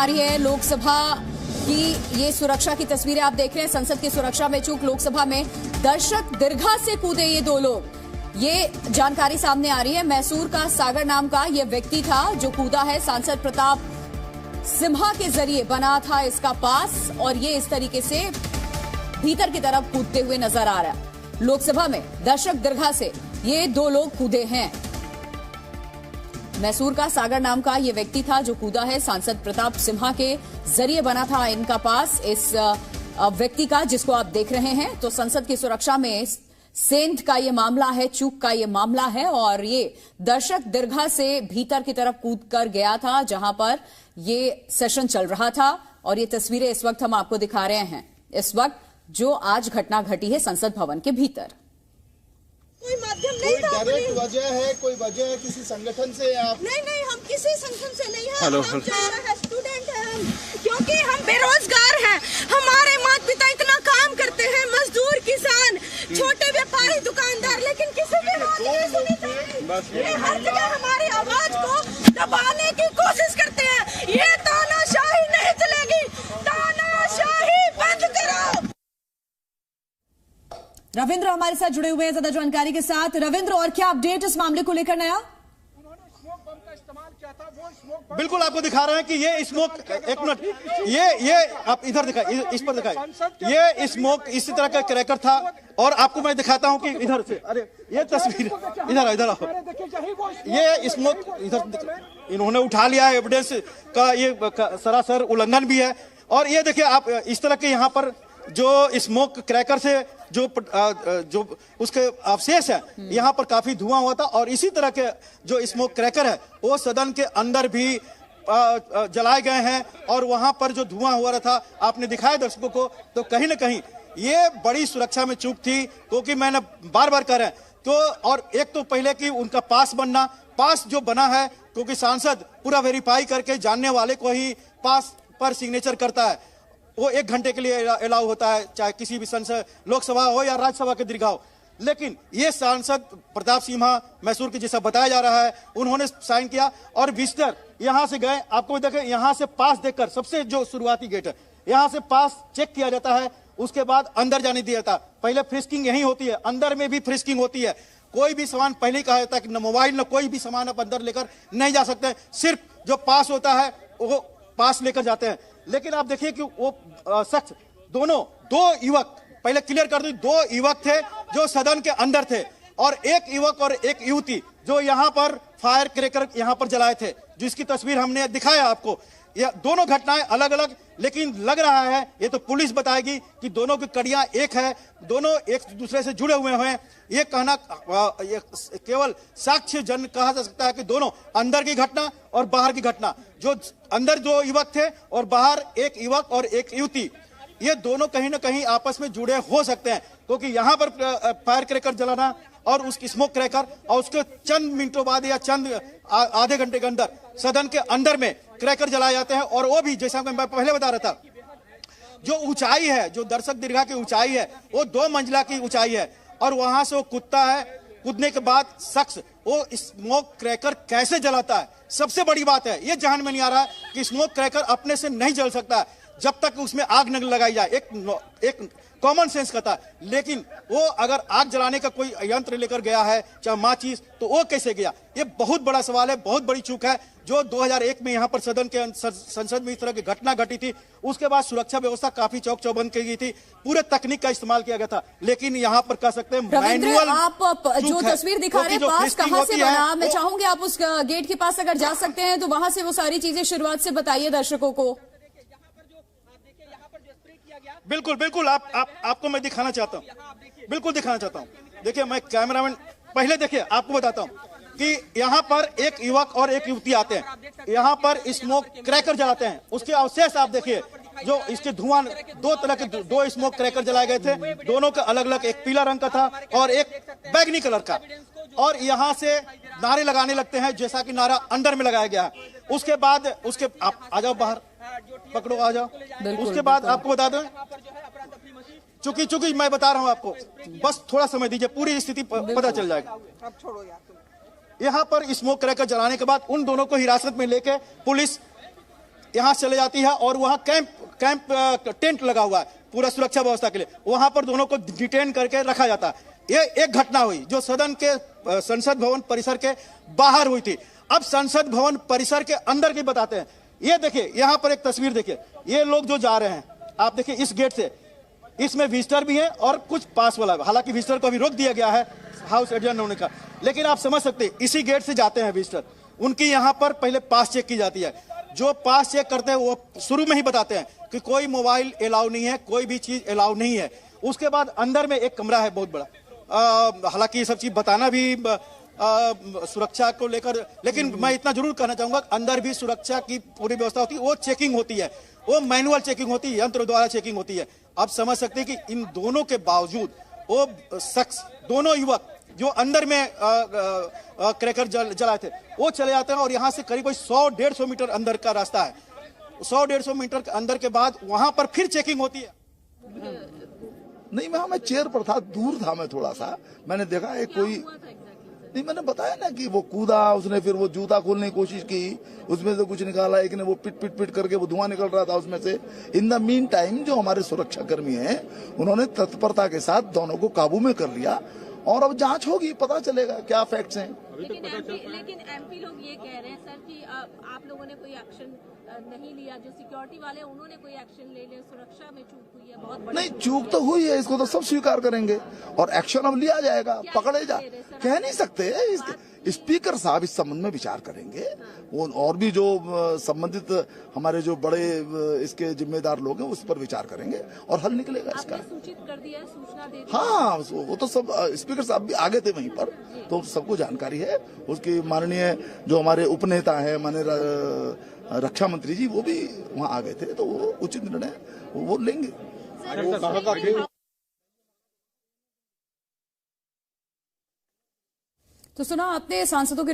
आ रही है लोकसभा की ये सुरक्षा की तस्वीरें आप देख रहे हैं। संसद की सुरक्षा में चूक, लोकसभा में दर्शक दीर्घा से कूदे ये दो लोग। ये जानकारी सामने आ रही है। मैसूर का सागर नाम का ये व्यक्ति था जो कूदा है। सांसद प्रताप सिम्हा के जरिए बना था इसका पास और ये इस तरीके से भीतर की तरफ कूदते हुए नजर आ रहा है। लोकसभा में दर्शक दीर्घा से ये दो लोग कूदे हैं। मैसूर का सागर नाम का ये व्यक्ति था जो कूदा है। सांसद प्रताप सिम्हा के जरिए बना था इनका पास इस व्यक्ति का, जिसको आप देख रहे हैं। तो संसद की सुरक्षा में सेंध का ये मामला है, चूक का ये मामला है और ये दर्शक दीर्घा से भीतर की तरफ कूद कर गया था जहां पर ये सेशन चल रहा था। और ये तस्वीरें इस वक्त हम आपको दिखा रहे हैं, इस वक्त जो आज घटना घटी है संसद भवन के भीतर। कोई माध्यम नहीं था, डायरेक्ट वजह है, कोई वजह है किसी संगठन से आप? नहीं, हम किसी संगठन से नहीं है। हम स्टूडेंट हैं हम, क्योंकि हम बेरोजगार हैं। हमारे माता पिता इतना काम करते हैं, मजदूर, किसान, छोटे व्यापारी, दुकानदार, लेकिन किसी की बात नहीं सुनी जाती। ये हर जगह हमारी आवाज को दबाने की कोशिश करते हैं। ये तानाशाही नहीं चलेगी, तानाशाही बंद करो। रविंद्र हमारे साथ जुड़े हुए हैं ज्यादा जानकारी के साथ। रविंद्र, और क्या अपडेट इस मामले को लेकर नया? बिल्कुल आपको दिखा रहे हैं कि ये स्मोक, एक मिनट, ये आप इधर दिखाए, इस पर दिखाए। ये स्मोक इसी तरह का क्रैकर था और आपको मैं दिखाता हूं कि इधर से, अरे ये तस्वीर इधर आओ। ये स्मोक इधर इन्होंने उठा लिया है, एविडेंस का ये सरासर उल्लंघन भी है। और ये देखिए आप इस तरह के यहाँ पर जो स्मोक क्रैकर से जो उसके अवशेष है, यहाँ पर काफी धुआं हुआ था। और इसी तरह के जो स्मोक क्रैकर है वो सदन के अंदर भी जलाए गए हैं और वहां पर जो धुआं हुआ रहा था आपने दिखाया दर्शकों को। तो कहीं ना कहीं ये बड़ी सुरक्षा में चूक थी, क्योंकि मैंने बार बार कह रहे हैं तो। और एक तो पहले कि उनका पास बनना, पास जो बना है, क्योंकि सांसद पूरा वेरीफाई करके जानने वाले को ही पास पर सिग्नेचर करता है। वो 1 घंटे के लिए अलाउ होता है, चाहे किसी भी संसद, लोकसभा हो या राज्यसभा के दीर्घा हो। लेकिन ये सांसद प्रताप सिम्हा मैसूर के जैसा बताया जा रहा है, उन्होंने साइन किया और विजिटर यहां से गए। आपको देखें, यहां से पास देखकर, सबसे जो शुरुआती गेट है, यहां से पास चेक किया जाता है, उसके बाद अंदर जाने दिया जाता है। पहले फ्रिस्किंग यही होती है, अंदर में भी फ्रिस्किंग होती है। कोई भी सामान, पहले ही कहा जाता है कि न मोबाइल न कोई भी सामान आप अंदर लेकर नहीं जा सकते। सिर्फ जो पास होता है वो पास लेकर जाते हैं। लेकिन आप देखिए कि वो शख्स, दो युवक, पहले क्लियर कर दूं, 2 युवक थे जो सदन के अंदर थे और 1 युवक और 1 युवती जो यहाँ पर फायर क्रैकर यहाँ पर जलाए थे, जिसकी तस्वीर हमने दिखाया आपको। ये दोनों घटनाएं अलग अलग, लेकिन लग रहा है, ये तो पुलिस बताएगी कि दोनों की कड़ियां एक है, दोनों एक दूसरे से जुड़े हुए हैं। ये कहना ये केवल साक्ष्य जन कहा जा सकता है कि दोनों अंदर की घटना और बाहर की घटना, जो अंदर 2 युवक थे और बाहर 1 युवक और 1 युवती, ये दोनों कहीं ना कहीं आपस में जुड़े हो सकते हैं। क्योंकि यहाँ पर फायर क्रैकर जलाना और उसकी स्मोक क्रैकर, और उसके चंद मिनटों बाद या चंद आधे घंटे के अंदर सदन के अंदर में क्रैकर जलाए जाते हैं। और वो भी जैसा मैं पहले बता रहा था, जो ऊंचाई है, जो दर्शक दीर्घा की ऊंचाई है, वो 2 मंजिला की ऊंचाई है और वहां से वो कूदता है। कूदने के बाद शख्स वो स्मोक क्रैकर कैसे जलाता है, सबसे बड़ी बात है। ये जहां में नहीं आ रहा है कि स्मोक क्रैकर अपने से नहीं जल सकता जब तक उसमें आग न लगाई जाए। एक कॉमन सेंस कहता है। लेकिन वो अगर आग जलाने का कोई यंत्र लेकर गया है, चाहे माचिस, तो वो कैसे गया? ये बहुत बड़ा सवाल है, बहुत बड़ी चूक है जो 2001 में यहाँ पर सदन के संसद में इस तरह की घटना घटी थी। उसके बाद सुरक्षा व्यवस्था काफी चौक चौबंद की गई थी, पूरे तकनीक का इस्तेमाल किया गया था। लेकिन यहाँ पर कह सकते हैं मैनुअल। आप जो तस्वीर दिखा रहे हैं, पास कहाँ से बना? मैं चाहूंगी आप उस गेट के पास अगर जा सकते हैं तो वहां से वो सारी चीजें शुरुआत से बताइए दर्शकों को। बिल्कुल आपको मैं दिखाना चाहता हूँ, बिल्कुल दिखाना चाहता हूँ। देखिए, मैं कैमरामैन, पहले देखिए आपको बताता हूँ कि यहाँ पर 1 युवक और 1 युवती आते हैं, यहाँ पर स्मोक क्रैकर जलाते हैं। उसके अवशेष आप देखिए, जो इसके धुआं, 2 तरह के 2 स्मोक क्रैकर जलाए गए थे। दोनों का अलग अलग, एक पीला रंग का था और एक बैगनी कलर का। और यहाँ से नारे लगाने लगते हैं, जैसा कि नारा अंदर में लगाया गया है। उसके बाद आप आ जाओ बाहर, पकड़ो, आ जाओ। उसके बाद आपको बता दें, चूंकि मैं बता रहा हूं आपको, बस थोड़ा समय दीजिए, पूरी स्थिति पता चल जाएगा। यहाँ पर स्मोक क्रैकर जलाने के बाद उन दोनों को हिरासत में लेके पुलिस यहाँ चले जाती है और वहाँ कैंप टेंट लगा हुआ है पूरा सुरक्षा व्यवस्था के लिए, वहां पर दोनों को डिटेन करके रखा जाता है। ये एक घटना हुई जो सदन के संसद भवन परिसर के बाहर हुई थी। अब संसद भवन परिसर के अंदर की बताते हैं। ये देखिए, यहाँ पर एक तस्वीर देखिए, ये लोग जो जा रहे हैं, आप देखिए इस गेट से, इसमें विजिटर भी है और कुछ पास वाला, हालांकि विजिटर को अभी रोक दिया गया है हाउस एडजर्न होने का, लेकिन आप समझ सकते हैं इसी गेट से जाते हैं विजिटर, उनकी यहाँ पर पहले पास चेक की जाती है। जो पास चेक करते हैं वो शुरू में ही बताते हैं कि कोई मोबाइल अलाउ नहीं है, कोई भी चीज अलाउ नहीं है। उसके बाद अंदर में एक कमरा है बहुत बड़ा, हालांकि ये सब चीज बताना भी सुरक्षा को लेकर, लेकिन मैं इतना जरूर कहना चाहूंगा अंदर भी सुरक्षा की पूरी व्यवस्था होती है, वो चेकिंग होती है, वो मैनुअल चेकिंग होती है, यंत्र द्वारा चेकिंग होती है। आप समझ सकते हैं कि इन दोनों के बावजूद वो शख्स, दोनों युवक जो अंदर में क्रैकर जलाए थे, वो चले जाते हैं और यहाँ से करीब 100-150 मीटर अंदर का रास्ता है। 100-150 मीटर के अंदर के बाद वहां पर फिर चेकिंग होती है। नहीं, मैं चेयर पर था, दूर था मैं थोड़ा सा, मैंने देखा एक कोई नहीं, मैंने बताया ना कि वो कूदा, उसने फिर वो जूता खोलने की कोशिश की, उसमें से कुछ निकाला, एक ने वो पिट करके वो धुआं निकल रहा था उसमें से। इन द मीन टाइम जो हमारे सुरक्षा कर्मी हैं उन्होंने तत्परता के साथ दोनों को काबू में कर लिया और अब जांच होगी, पता चलेगा क्या फैक्ट्स हैं। लेकिन एमपी लोग ये कह रहे हैं सर कि आप लोगों ने कोई एक्शन नहीं लिया, जो सिक्योरिटी वाले उन्होंने कोई एक्शन ले लिया, सुरक्षा में चूक हुई है बहुत बड़ी। नहीं, चूक तो हुई है, इसको तो सब स्वीकार करेंगे और एक्शन अब लिया जाएगा, पकड़े जा, कह नहीं सकते। स्पीकर साहब इस संबंध में विचार करेंगे, वो और भी जो संबंधित हमारे जो बड़े इसके जिम्मेदार लोग हैं उस पर विचार करेंगे और हल निकलेगा इसका। सूचित कर दिया, सूचना दे दी। हाँ, वो तो सब स्पीकर साहब भी आगे थे वहीं पर, तो सबको जानकारी है। उसकी माननीय जो हमारे उपनेता है, माननीय रक्षा मंत्री जी, वो भी वहाँ आ गए थे, तो वो उचित निर्णय वो लेंगे। तो सुना आपने सांसदों के